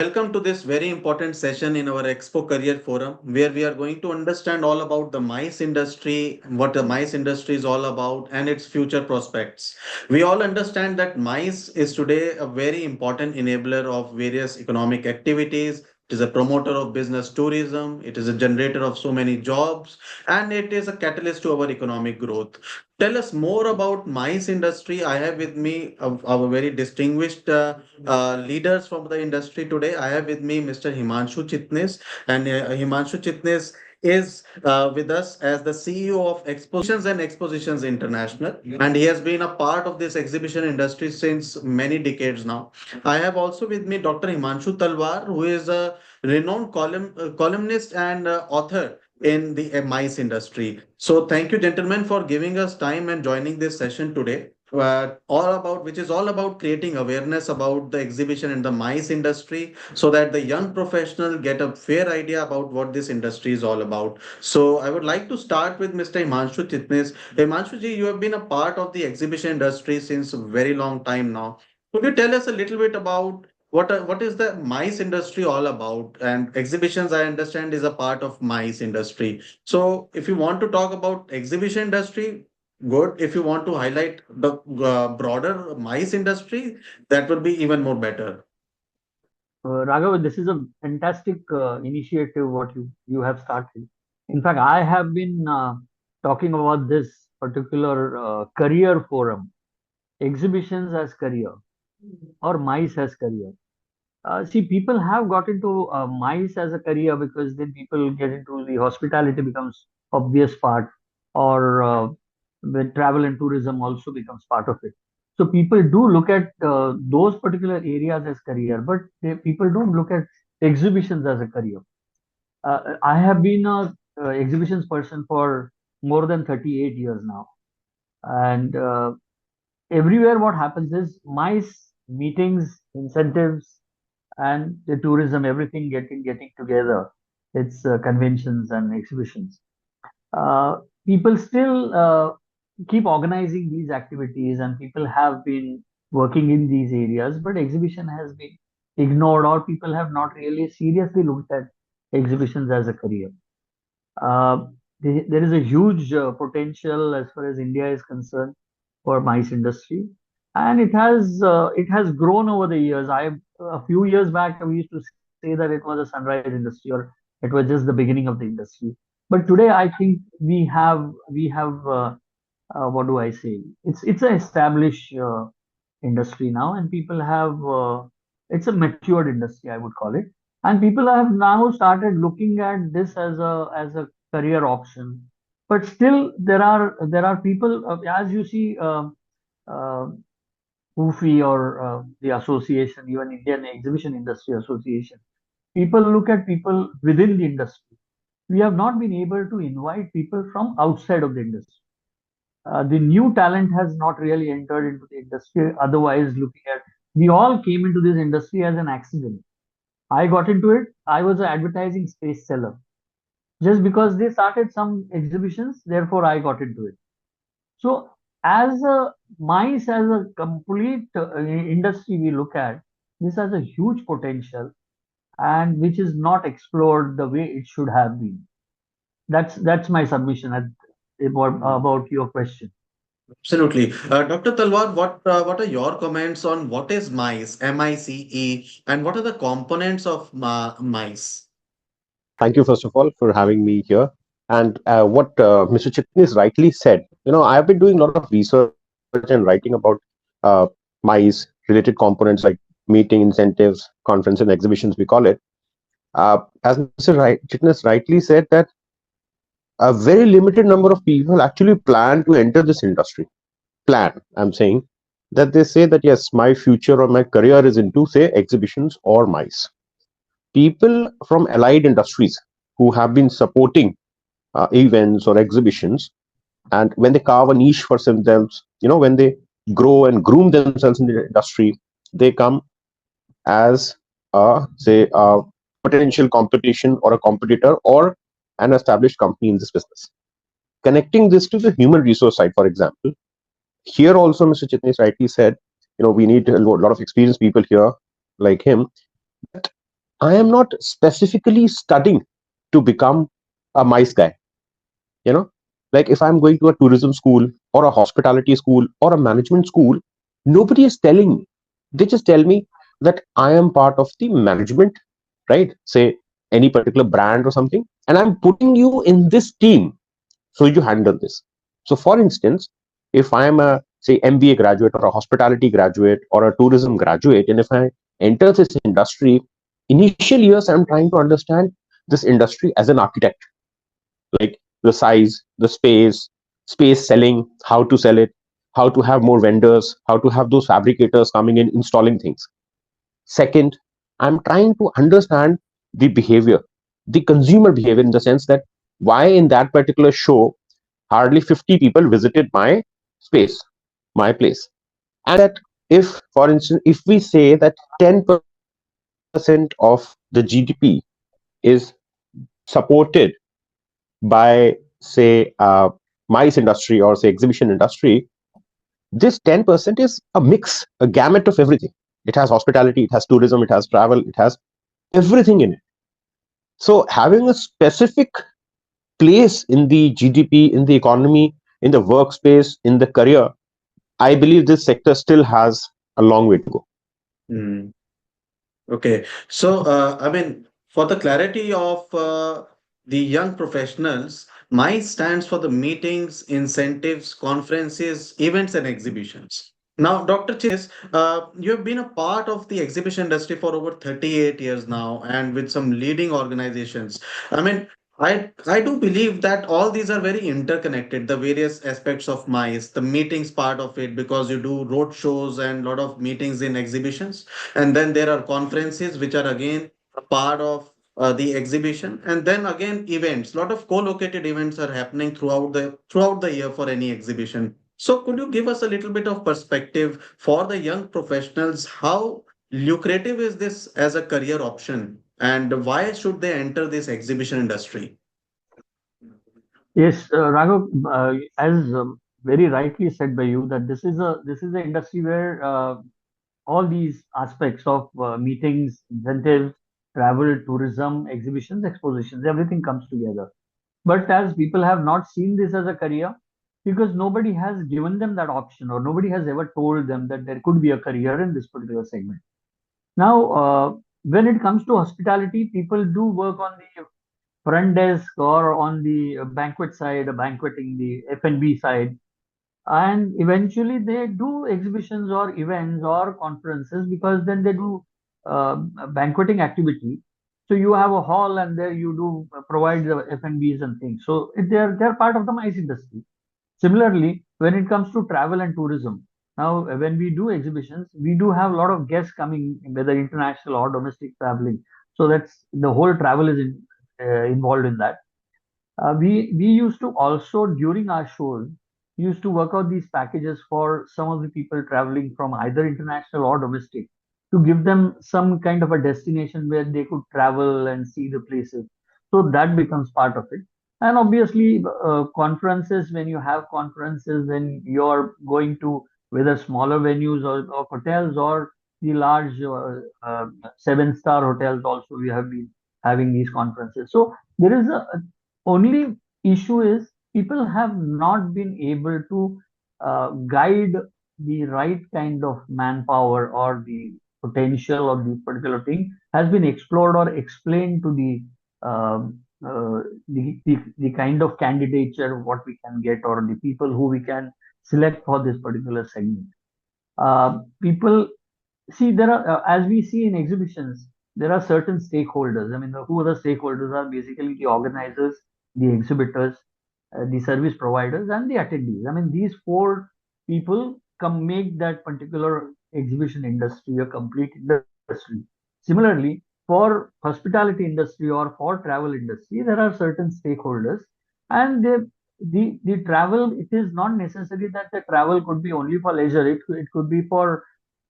Welcome to this very important session in our Expo Career Forum, where we are going to understand all about the mice industry, what the mice industry is all about, and its future prospects. We all understand that mice is today a very important enabler of various economic activities. It is a promoter of business tourism, it is a generator of so many jobs, and it is a catalyst to our economic growth. Tell us more about mice industry. I have with me our very distinguished leaders from the industry today. I have with me Mr. Himanshu Chitnis, and Himanshu Chitnis is with us as the CEO of Expositions and Expositions International, and he has been a part of this exhibition industry since many decades now. I have also with me Dr. Himanshu Talwar, who is a renowned columnist and author in the mice industry. So thank you, gentlemen, for giving us time and joining this session today. All about which is all about creating awareness about the exhibition and the mice industry so that the young professional get a fair idea about what this industry is all about. So I would like to start with Mr. Himanshu Chitnis. Himanshu ji, you have been a part of the exhibition industry since a very long time now. Could you tell us a little bit about what is the mice industry all about? And exhibitions, I understand, is a part of mice industry. So if you want to talk about exhibition industry, good. If you want to highlight the broader mice industry, that would be even more better. Raghav, this is a fantastic initiative what you have started. In fact, I have been talking about this particular career forum, exhibitions as career or mice as career. See, people have got into mice as a career because then people get into the hospitality becomes obvious part, or when travel and tourism also becomes part of it. So people do look at those particular areas as career, but people don't look at exhibitions as a career. I have been a exhibitions person for more than 38 years now, and everywhere what happens is mice meetings, incentives, and the tourism, everything getting together. It's conventions and exhibitions. Uh, People still keep organizing these activities, and people have been working in these areas, but exhibition has been ignored, or people have not really seriously looked at exhibitions as a career. Uh, there is a huge potential as far as India is concerned for mice industry, and it has grown over the years. I A few years back we used to say that it was a sunrise industry, or it was just the beginning of the industry. But today I think we have what do I say? It's an established industry now, and people have it's a matured industry, I would call it, and people have now started looking at this as a career option. But still, there are people, as you see, uh, UFI, or the association, even Indian Exhibition Industry Association. People look at people within the industry. We have not been able to invite people from outside of the industry. The new talent has not really entered into the industry. Otherwise, looking at, we all came into this industry as an accident. I got into it. I was an advertising space seller. Just because they started some exhibitions, therefore I got into it. So, as a mice, as a complete industry, we look at this has a huge potential, and which is not explored the way it should have been. That's my submission about your question. Absolutely. Dr. Talwar, what are your comments on what is mice, MICE, and what are the components of mice? Thank you, first of all, for having me here. And what Mr. Chitnis rightly said, I have been doing a lot of research and writing about uh, MICE related components like meeting, incentives, conference, and exhibitions, we call it. As Mr. Chitnis rightly said, that a very limited number of people actually plan to enter this industry. I'm saying that they say that, yes, my future or my career is into, say, exhibitions or MICE. People from allied industries who have been supporting events or exhibitions, and when they carve a niche for themselves, when they grow and groom themselves in the industry, they come as a potential competition or a competitor or an established company in this business. Connecting this to the human resource side, for example, here also Mr. Chitnis rightly said, we need a lot of experienced people here like him. I am not specifically studying to become a mice guy. You know, like if I'm going to a tourism school or a hospitality school or a management school, nobody is telling me. They just tell me that I am part of the management, right? Say any particular brand or something, and I'm putting you in this team so you handle this. So for instance, if I am a say MBA graduate or a hospitality graduate or a tourism graduate, and if I enter this industry, initial years I'm trying to understand this industry as an architect, like the size, the space selling, how to sell it, how to have more vendors, how to have those fabricators coming in installing things. Second, I'm trying to understand the behavior, the consumer behavior, in the sense that why in that particular show hardly 50 people visited my space, my place. And that if, for instance, if we say that 10% of the GDP is supported by, say, mice industry or say exhibition industry, this 10% is a mix, a gamut of everything. It has hospitality, it has tourism, it has travel, it has everything in it. So having a specific place in the GDP, in the economy, in the workspace, in the career, I believe this sector still has a long way to go. Hmm. Okay. So, I mean, for the clarity of the young professionals, MICE stands for the meetings, incentives, conferences, events, and exhibitions. Now, Dr. Chitnis, you have been a part of the exhibition industry for over 38 years now and with some leading organizations. I mean, I do believe that all these are very interconnected, the various aspects of MICE, the meetings part of it, because you do road shows and lot of meetings in exhibitions, and then there are conferences which are again a part of the exhibition, and then again events. Lot of co-located events are happening throughout the year for any exhibition. So could you give us a little bit of perspective for the young professionals, how lucrative is this as a career option, and why should they enter this exhibition industry? Yes, Raghav, as very rightly said by you, that this is an industry where all these aspects of meetings, incentives, travel, tourism, exhibitions, expositions, everything comes together. But as people have not seen this as a career, because nobody has given them that option, or nobody has ever told them that there could be a career in this particular segment. Now, when it comes to hospitality, people do work on the front desk or on the banquet side, banqueting, the F&B side, and eventually they do exhibitions or events or conferences, because then they do banqueting activity. So you have a hall, and there you do provide the F&Bs and things. So they're part of the MICE industry. Similarly, when it comes to travel and tourism, now when we do exhibitions, we do have a lot of guests coming, whether international or domestic traveling. So that's the whole travel is involved in that. We used to also, during our shows, used to work out these packages for some of the people traveling from either international or domestic, to give them some kind of a destination where they could travel and see the places. So that becomes part of it. And obviously, conferences, when you have conferences, when you're going to whether smaller venues or hotels, or the large 7-star hotels, also we have been having these conferences. So there is a only issue is people have not been able to guide the right kind of manpower, or the potential of the particular thing has been explored or explained to um, the kind of candidature what we can get, or the people who we can select for this particular segment. People see, there are, as we see in exhibitions, there are certain stakeholders. I mean, who are the stakeholders? Are basically the organizers, the exhibitors, the service providers, and the attendees. I mean, these four people come make that particular exhibition industry a complete industry. Similarly, for hospitality industry or for travel industry, there are certain stakeholders, and the travel, it is not necessary that the travel could be only for leisure. It could be for,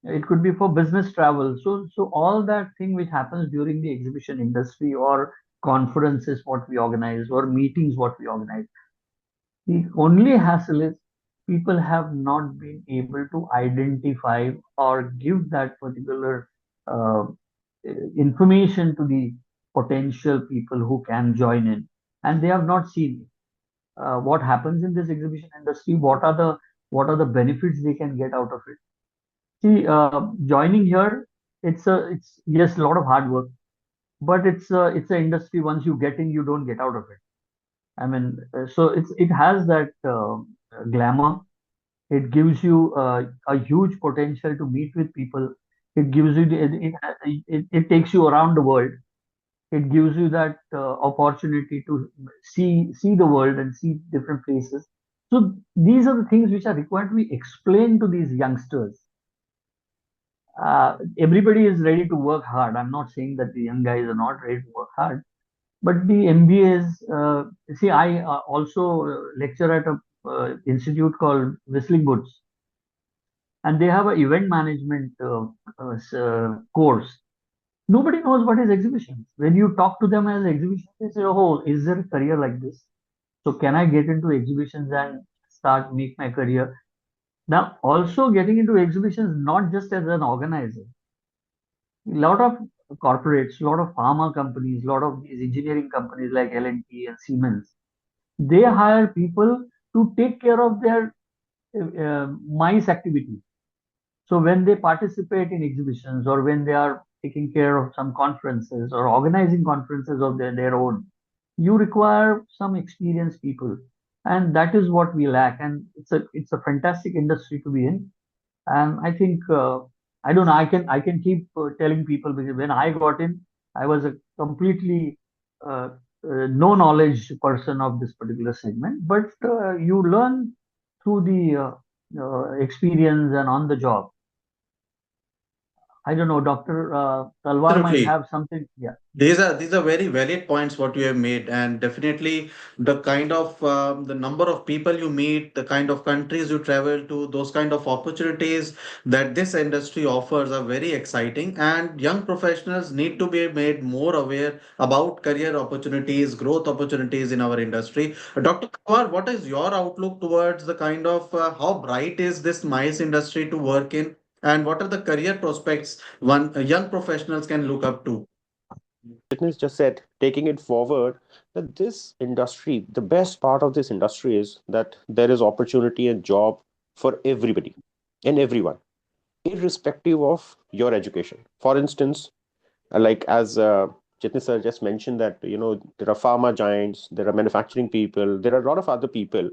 it could be for business travel. So all that thing which happens during the exhibition industry, or conferences what we organize, or meetings what we organize, the only hassle is people have not been able to identify or give that particular uh, information to the potential people who can join in, and they have not seen what happens in this exhibition industry, what are the benefits they can get out of it. See, joining here, it's yes, a lot of hard work, but it's an industry. Once you get in, you don't get out of it. I mean, it has that glamour. It gives you a huge potential to meet with people. It gives you it takes you around the world. It gives you that opportunity to see the world and see different places. So these are the things which are required to be explained to these youngsters. Everybody is ready to work hard. I'm not saying that the young guys are not ready to work hard, but the MBAs. See, I also lecture at a institute called Whistling Woods, and they have an event management course. Nobody knows what is exhibitions. When you talk to them as exhibitions, they say, "Oh, is there a career like this? So can I get into exhibitions and start make my career?" Now, also getting into exhibitions not just as an organizer. A lot of corporates, a lot of pharma companies, a lot of these engineering companies like L&T and Siemens, they hire people to take care of their MICE activity. So when they participate in exhibitions or when they are taking care of some conferences or organizing conferences of their own, you require some experienced people. And that is what we lack. And it's a fantastic industry to be in. And I think I don't know. I can keep telling people, because when I got in, I was a completely no knowledge person of this particular segment. But you learn through the experience and on the job. I don't know. Doctor Talwar might Absolutely. have something. Yeah. These are very valid points what you have made, and definitely the kind of the number of people you meet, the kind of countries you travel to, those kind of opportunities that this industry offers are very exciting. And young professionals need to be made more aware about career opportunities, growth opportunities in our industry. Dr. Kawar, what is your outlook towards the kind of how bright is this MICE industry to work in, and what are the career prospects one young professionals can look up to? Fitness just said, taking it forward, that this industry, the best part of this industry is that there is opportunity and job for everybody and everyone, irrespective of your education. For instance, like as Jitney sir just mentioned that, there are pharma giants, there are manufacturing people, there are a lot of other people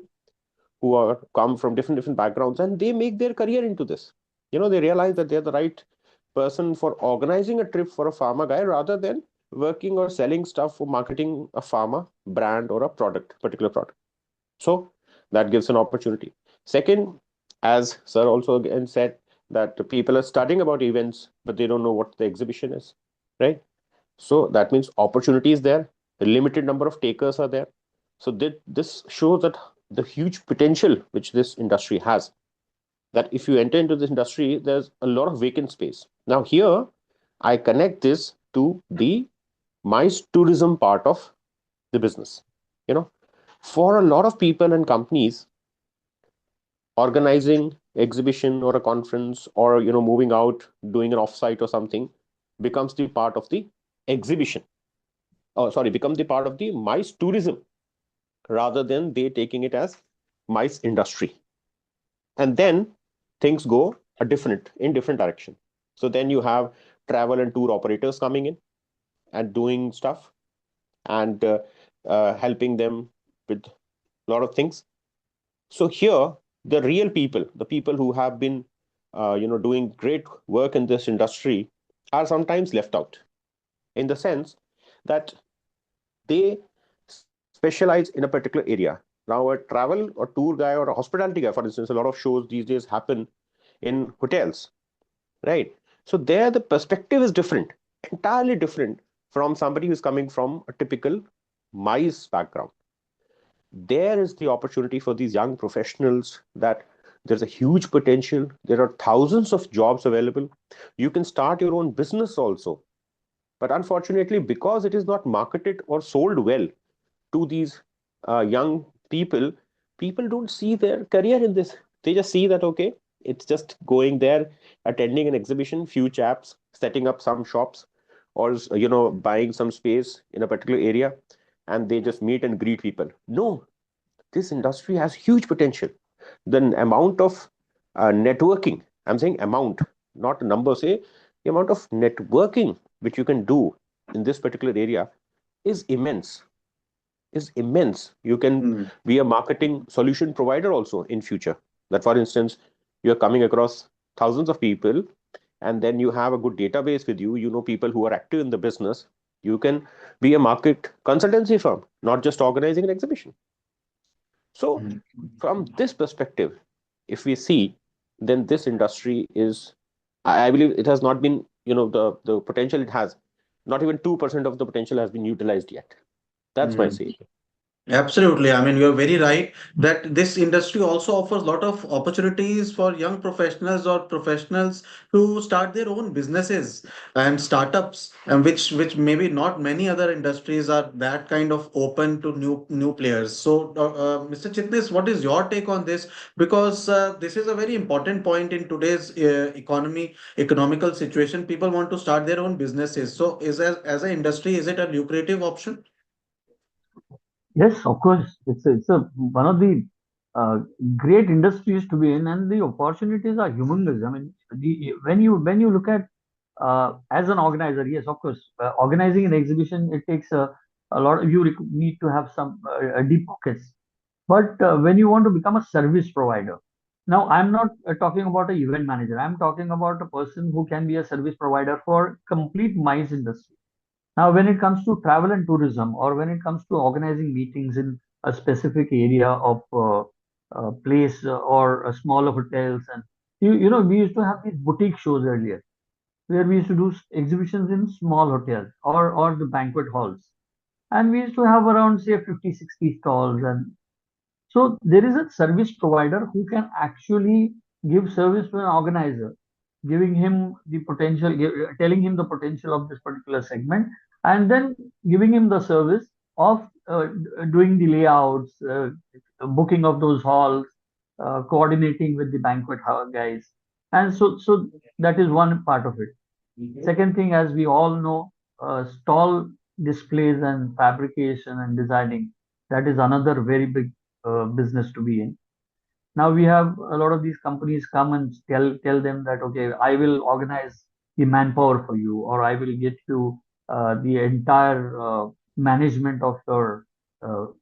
who are come from different backgrounds, and they make their career into this. They realize that they're the right person for organizing a trip for a pharma guy rather than working or selling stuff for marketing a pharma brand or a particular product. So that gives an opportunity. Second, as sir also again said, that people are studying about events, but they don't know what the exhibition is, right? So that means opportunity is there, a limited number of takers are there. So this shows that the huge potential which this industry has. That if you enter into this industry, there's a lot of vacant space. Now here, I connect this to the MICE tourism part of the business. You know, for a lot of people and companies, organizing exhibition or a conference or moving out, doing an offsite or something becomes the part of the exhibition. Oh, sorry, become the part of the MICE tourism rather than they taking it as MICE industry. And then things go in different direction. So then you have travel and tour operators coming in and doing stuff and helping them with a lot of things. So here, the real people, the people who have been, doing great work in this industry, are sometimes left out in the sense that they specialize in a particular area. Now, a travel or tour guy or a hospitality guy, for instance, a lot of shows these days happen in hotels, right? So there, the perspective is different, entirely different from somebody who's coming from a typical MICE background. There is the opportunity for these young professionals that there's a huge potential. There are thousands of jobs available. You can start your own business also. But unfortunately, because it is not marketed or sold well to these young people, people don't see their career in this. They just see that, okay, it's just going there, attending an exhibition, few chaps, setting up some shops, or buying some space in a particular area, and they just meet and greet people. No, this industry has huge potential. The amount of networking, I'm saying amount, not number, say the amount of networking which you can do in this particular area is immense, is immense. You can Mm. be a marketing solution provider also in future. That, for instance, you're coming across thousands of people, and then you have a good database with you. You know people who are active in the business. You can be a market consultancy firm, not just organizing an exhibition. So, Mm. from this perspective, if we see, then this industry is, I believe it has not been, the potential it has, not even 2% of the potential has been utilized yet. That's my Mm. say. Absolutely. I mean, you're very right that this industry also offers a lot of opportunities for young professionals or professionals to start their own businesses and startups, and which maybe not many other industries are that kind of open to new players. So, Mr. Chitnis, what is your take on this? Because this is a very important point in today's economical situation. People want to start their own businesses. So, as an industry, is it a lucrative option? Yes, of course. It's a one of the uh, great industries to be in, and the opportunities are humongous. I mean, when you look at as an organizer, yes, of course, organizing an exhibition, it takes a lot. Need to have some deep pockets. But when you want to become a service provider, now I'm not talking about an event manager. I'm talking about a person who can be a service provider for complete MICE industry. Now, when it comes to travel and tourism, or when it comes to organizing meetings in a specific area of place or smaller hotels, and we used to have these boutique shows earlier, where we used to do exhibitions in small hotels or the banquet halls, and we used to have around say 50, 60 stalls, and so there is a service provider who can actually give service to an organizer, giving him the potential, telling him the potential of this particular segment, and then giving him the service of doing the layouts, booking of those halls, coordinating with the banquet hall guys, and so that is one part of it. Second thing, as we all know, stall displays and fabrication and designing, that is another very big business to be in. Now we have a lot of these companies come and tell them that, okay, I will organize the manpower for you, or I will get you the entire management of your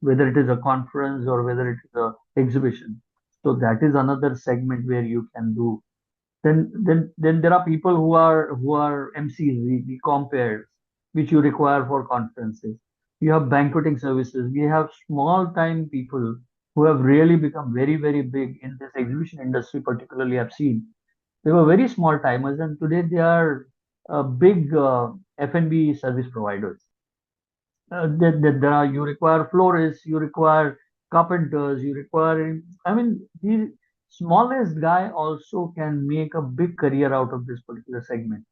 whether it is a conference or whether it is a exhibition. So that is another segment where you can do. Then there are people who are MCs, the compares, which you require for conferences. You have banqueting services. We have small time people who have really become very, very big in this exhibition industry, particularly I've seen. They were very small timers, and today they are big F&B service providers. There are, you require florists, you require carpenters, you require. I mean, the smallest guy also can make a big career out of this particular segment.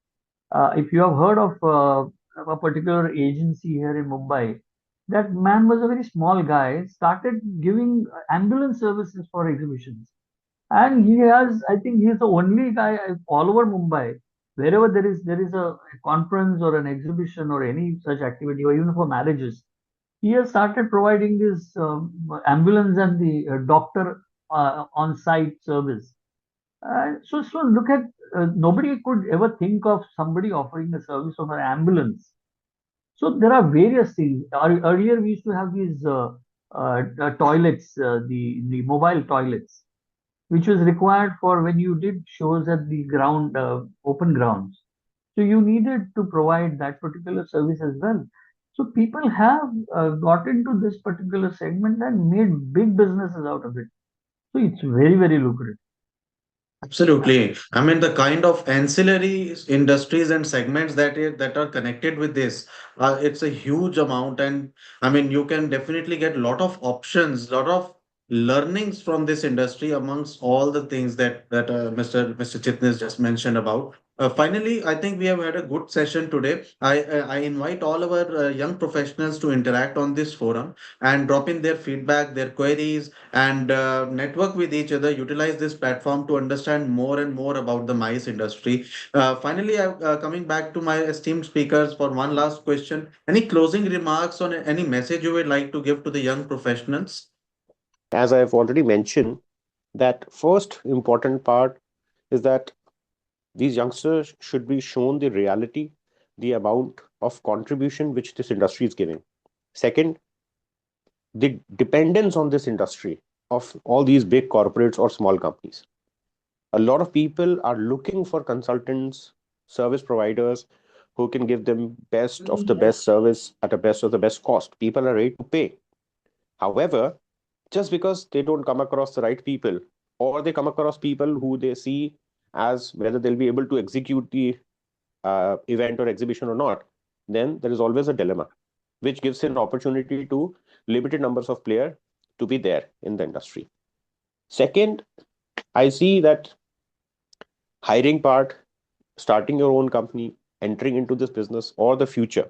If you have heard of a particular agency here in Mumbai, that man was a very small guy, started giving ambulance services for exhibitions. And he has, I think he is the only guy all over Mumbai, wherever there is a conference or an exhibition or any such activity, or even for marriages, he has started providing this ambulance and the doctor on-site service. So look at, nobody could ever think of somebody offering the service of an ambulance. So there are various things. Earlier we used to have these toilets, the mobile toilets, which was required for when you did shows at the ground, open grounds. So you needed to provide that particular service as well. So people have got into this particular segment and made big businesses out of it. So it's very, very lucrative. Absolutely. I mean, the kind of ancillary industries and segments that are connected with this, it's a huge amount. And I mean, you can definitely get a lot of options, lot of learnings from this industry amongst all the things that Mr. Chitnis just mentioned about. Finally, I think we have had a good session today. I invite all our young professionals to interact on this forum and drop in their feedback, their queries, and network with each other. Utilize this platform to understand more and more about the mice industry. Finally, coming back to my esteemed speakers for one last question. Any closing remarks on any message you would like to give to the young professionals? As I've already mentioned, that first important part is that these youngsters should be shown the reality, the amount of contribution which this industry is giving. Second, the dependence on this industry of all these big corporates or small companies. A lot of people are looking for consultants, service providers who can give them best of the best service at a best of the best cost. People are ready to pay. However, just because they don't come across the right people, or they come across people who they see as whether they'll be able to execute the event or exhibition or not, then there is always a dilemma, which gives an opportunity to limited numbers of players to be there in the industry. Second, I see that hiring part, starting your own company, entering into this business or the future,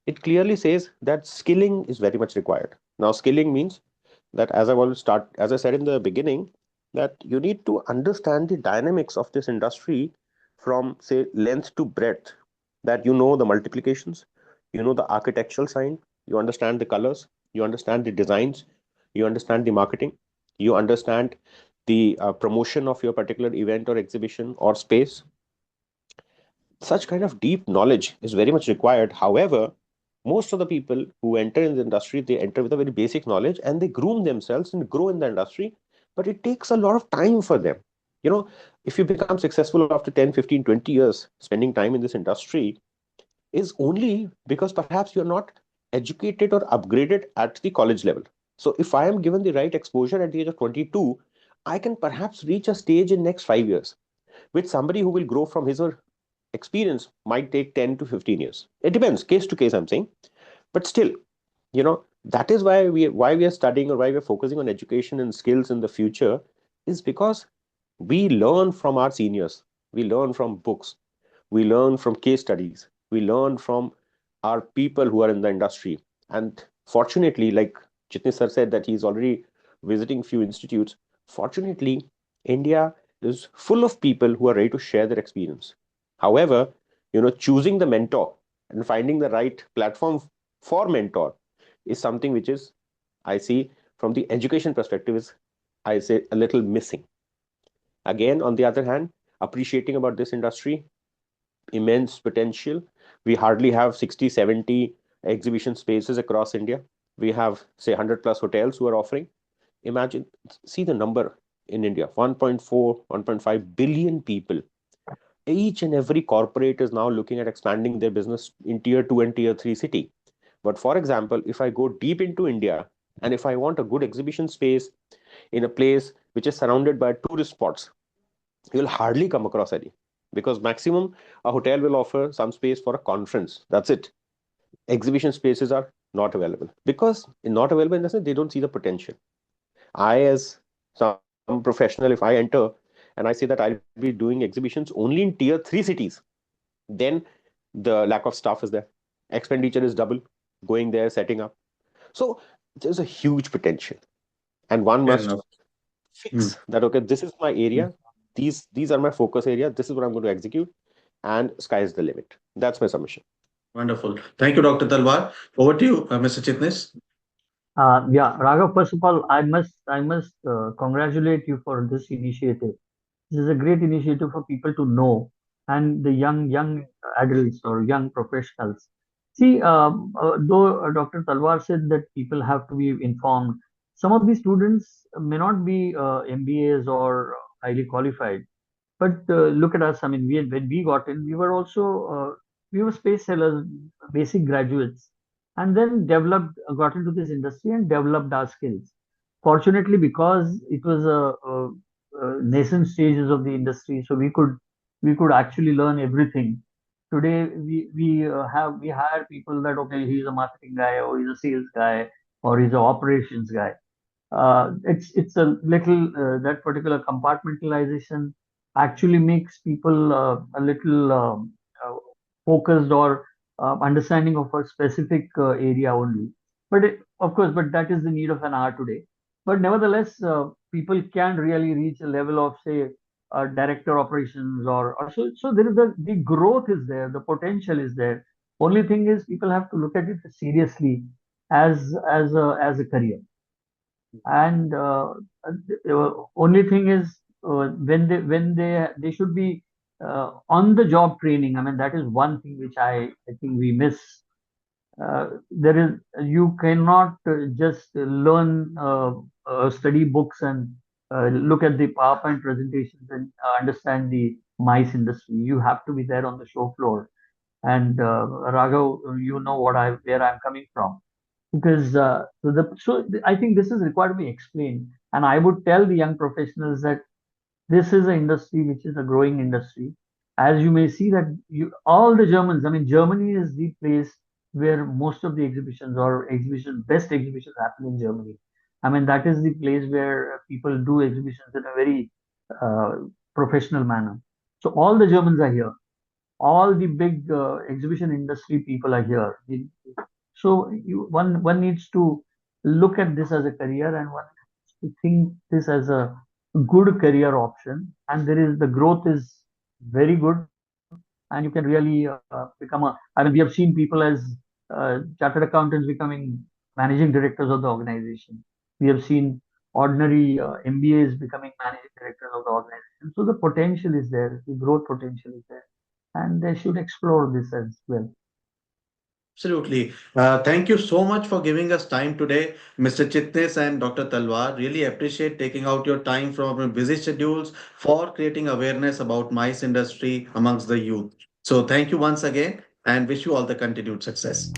it clearly says that skilling is very much required. Now, skilling means that as I said in the beginning, that you need to understand the dynamics of this industry from say length to breadth, that you know the multiplications, you know the architectural sign, you understand the colors, you understand the designs, you understand the marketing, you understand the promotion of your particular event or exhibition or space. Such kind of deep knowledge is very much required. However, most of the people who enter in the industry, they enter with a very basic knowledge and they groom themselves and grow in the industry, but it takes a lot of time for them. You know, if you become successful after 10, 15, 20 years spending time in this industry, is only because perhaps you're not educated or upgraded at the college level. So if I am given the right exposure at the age of 22, I can perhaps reach a stage in next 5 years, which somebody who will grow from his or experience might take 10 to 15 years. It depends, case to case, I'm saying. But still, that is why we are studying, or why we're focusing on education and skills in the future, is because we learn from our seniors, we learn from books, we learn from case studies, we learn from our people who are in the industry. And fortunately, like Jitni sir said that he's already visiting few institutes, fortunately India is full of people who are ready to share their experience. However, choosing the mentor and finding the right platform for mentor is something which is, I see, from the education perspective, is, I say, a little missing. Again, on the other hand, appreciating about this industry, immense potential. We hardly have 60, 70 exhibition spaces across India. We have, say, 100 plus hotels who are offering. Imagine, see the number in India, 1.4, 1.5 billion people. Each and every corporate is now looking at expanding their business in tier 2 and tier 3 city. But for example, if I go deep into India and if I want a good exhibition space in a place which is surrounded by tourist spots, you'll hardly come across any, because maximum a hotel will offer some space for a conference. That's it. Exhibition spaces are not available, because not available in the sense they don't see the potential. I, as some professional, if I enter and I say that I'll be doing exhibitions only in tier 3 cities, then the lack of staff is there, expenditure is double going there, setting up. So there's a huge potential, and one Fair must enough. Hmm. fix that. Okay, this is my area, these are my focus area, this is what I'm going to execute, and sky is the limit. That's my submission. Wonderful. Thank you, Dr. Talwar. Over to you, Mr. Chitnis. Yeah, Raghav, first of all, I must congratulate you for this initiative. This is a great initiative for people to know, and the young adults or young professionals. See, though Dr. Talwar said that people have to be informed, some of these students may not be MBAs or highly qualified. But look at us. I mean, when we got in, we were space sellers, basic graduates, and then got into this industry and developed our skills. Fortunately, because it was a nascent stages of the industry, so we could actually learn everything. Today, we hire people that, okay, he's a marketing guy, or he's a sales guy, or he's an operations guy. It's a little that particular compartmentalization actually makes people a little focused or understanding of a specific area only. But of course, but that is the need of an hour today. But nevertheless, people can really reach a level of, say, director operations, or so. So there is the growth is there, the potential is there. Only thing is, people have to look at it seriously as a career. And only thing is, when they should be on the job training. I mean, that is one thing which I think we miss. There is, you cannot just learn, study books and look at the PowerPoint presentations and understand the mice industry. You have to be there on the show floor. And Raghav, you know where I'm coming from, because I think this is required to be explained. And I would tell the young professionals that this is an industry which is a growing industry. As you may see that all the Germans, I mean, Germany is the place where most of the best exhibitions happen in Germany. I mean, that is the place where people do exhibitions in a very uh, professional manner. So all the Germans are here. All the big exhibition industry people are here. So one needs to look at this as a career, and one needs to think this as a good career option. And there is the growth is very good, and you can really become a. I mean, we have seen people as chartered accountants becoming managing directors of the organization. We have seen ordinary MBAs becoming managing directors of the organization. So the potential is there, the growth potential is there, and they should explore this as well. Absolutely. Thank you so much for giving us time today, Mr. Chitnis and Dr. Talwar. Really appreciate taking out your time from your busy schedules for creating awareness about mice industry amongst the youth. So thank you once again and wish you all the continued success.